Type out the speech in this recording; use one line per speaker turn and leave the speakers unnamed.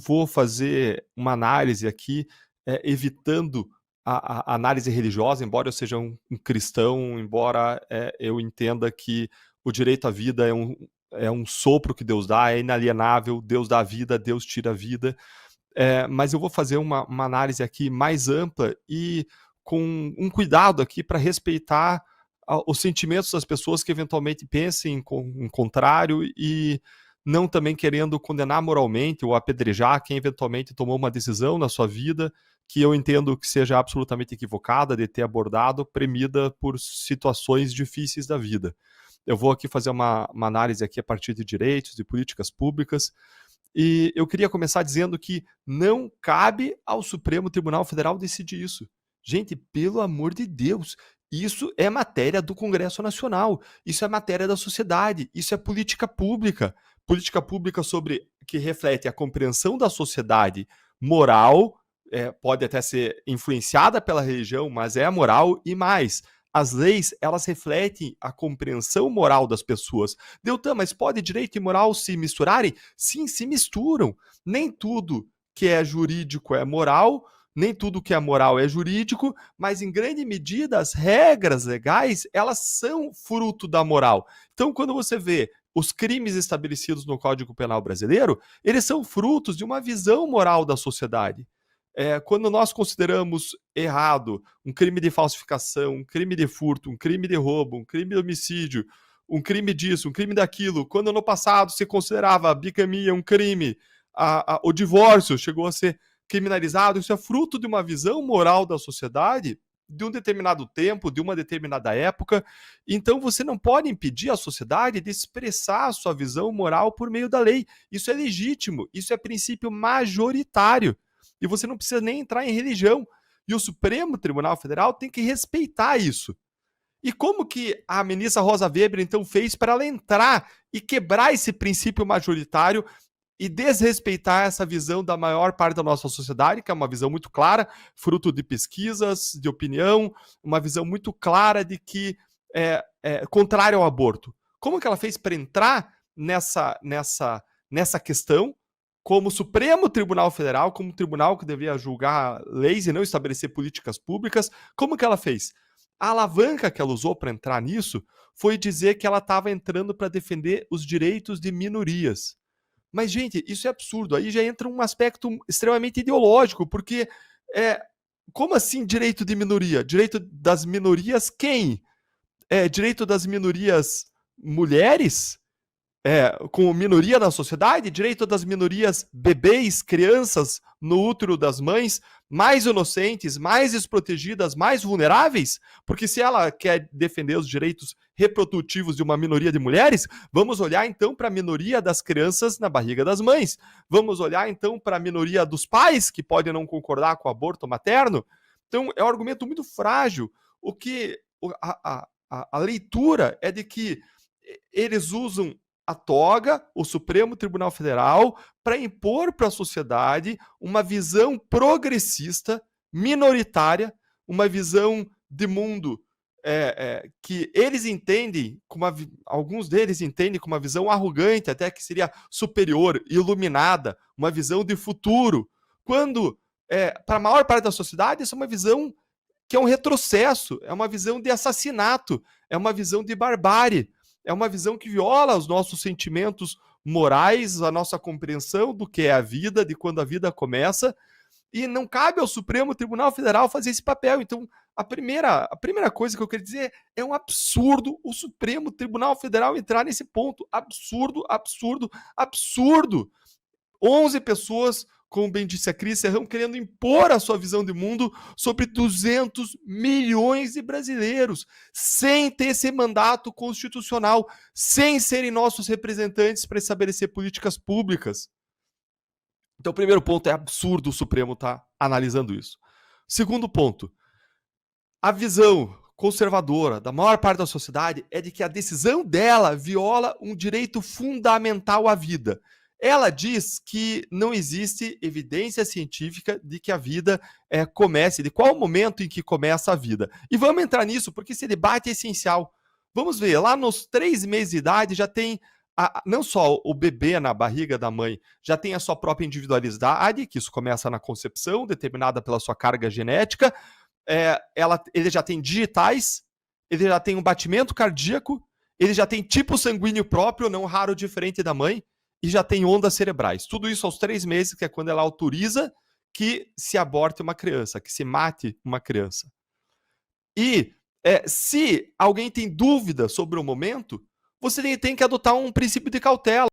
vou fazer uma análise aqui, evitando a análise religiosa, embora eu seja um cristão, embora eu entenda que o direito à vida é um sopro que Deus dá, é inalienável, Deus dá a vida, Deus tira a vida. Mas eu vou fazer uma análise aqui mais ampla e com um cuidado aqui para respeitar os sentimentos das pessoas que eventualmente pensem em contrário e não também querendo condenar moralmente ou apedrejar quem eventualmente tomou uma decisão na sua vida que eu entendo que seja absolutamente equivocada de ter abordado, premida por situações difíceis da vida. Eu vou aqui fazer uma análise aqui a partir de direitos, de políticas públicas, e eu queria começar dizendo que não cabe ao Supremo Tribunal Federal decidir isso. Gente, pelo amor de Deus, isso é matéria do Congresso Nacional, isso é matéria da sociedade, isso é política pública. Política pública sobre que reflete a compreensão da sociedade moral, pode até ser influenciada pela religião, mas é moral e mais. As leis, elas refletem a compreensão moral das pessoas. Deltan, mas pode direito e moral se misturarem? Sim, se misturam. Nem tudo que é jurídico é moral, nem tudo que é moral é jurídico, mas em grande medida as regras legais, elas são fruto da moral. Então, quando você vê os crimes estabelecidos no Código Penal brasileiro, eles são frutos de uma visão moral da sociedade. Quando nós consideramos errado um crime de falsificação, um crime de furto, um crime de roubo, um crime de homicídio, um crime disso, um crime daquilo, quando no passado se considerava a bigamia um crime, o divórcio chegou a ser criminalizado, isso é fruto de uma visão moral da sociedade de um determinado tempo, de uma determinada época. Então você não pode impedir a sociedade de expressar a sua visão moral por meio da lei. Isso é legítimo, isso é princípio majoritário. E você não precisa nem entrar em religião. E o Supremo Tribunal Federal tem que respeitar isso. E como que a ministra Rosa Weber, então, fez para ela entrar e quebrar esse princípio majoritário e desrespeitar essa visão da maior parte da nossa sociedade, que é uma visão muito clara, fruto de pesquisas, de opinião, uma visão muito clara de que é contrário ao aborto. Como que ela fez para entrar nessa questão, como Supremo Tribunal Federal, como tribunal que deveria julgar leis e não estabelecer políticas públicas? Como que ela fez? A alavanca que ela usou para entrar nisso foi dizer que ela estava entrando para defender os direitos de minorias. Mas, gente, isso é absurdo. Aí já entra um aspecto extremamente ideológico, porque como assim direito de minoria? Direito das minorias quem? Direito das minorias mulheres? Com minoria na sociedade, direito das minorias bebês, crianças no útero das mães, mais inocentes, mais desprotegidas, mais vulneráveis? Porque se ela quer defender os direitos reprodutivos de uma minoria de mulheres, vamos olhar então para a minoria das crianças na barriga das mães. Vamos olhar então para a minoria dos pais que podem não concordar com o aborto materno. Então é um argumento muito frágil. A leitura é de que eles usam a toga, o Supremo Tribunal Federal, para impor para a sociedade uma visão progressista, minoritária, uma visão de mundo que eles entendem, alguns deles entendem como uma visão arrogante, até que seria superior, iluminada, uma visão de futuro, quando, para a maior parte da sociedade, isso é uma visão que é um retrocesso, é uma visão de assassinato, é uma visão de barbárie, é uma visão que viola os nossos sentimentos morais, a nossa compreensão do que é a vida, de quando a vida começa, e não cabe ao Supremo Tribunal Federal fazer esse papel. Então, a primeira coisa que eu quero dizer é um absurdo o Supremo Tribunal Federal entrar nesse ponto. Absurdo, absurdo, absurdo. 11 pessoas, como bem disse a Cris Serrão, querendo impor a sua visão de mundo sobre 200 milhões de brasileiros, sem ter esse mandato constitucional, sem serem nossos representantes para estabelecer políticas públicas. Então, o primeiro ponto é absurdo o Supremo estar analisando isso. Segundo ponto, a visão conservadora da maior parte da sociedade é de que a decisão dela viola um direito fundamental à vida. Ela diz que não existe evidência científica de que a vida comece, de qual momento em que começa a vida. E vamos entrar nisso, porque esse debate é essencial. Vamos ver, lá nos 3 meses de idade já tem não só o bebê na barriga da mãe já tem a sua própria individualidade, que isso começa na concepção, determinada pela sua carga genética, ele já tem digitais, ele já tem um batimento cardíaco, ele já tem tipo sanguíneo próprio, não raro diferente da mãe, e já tem ondas cerebrais. Tudo isso aos 3 meses, que é quando ela autoriza que se aborte uma criança, que se mate uma criança. E se alguém tem dúvida sobre o momento, você tem que adotar um princípio de cautela.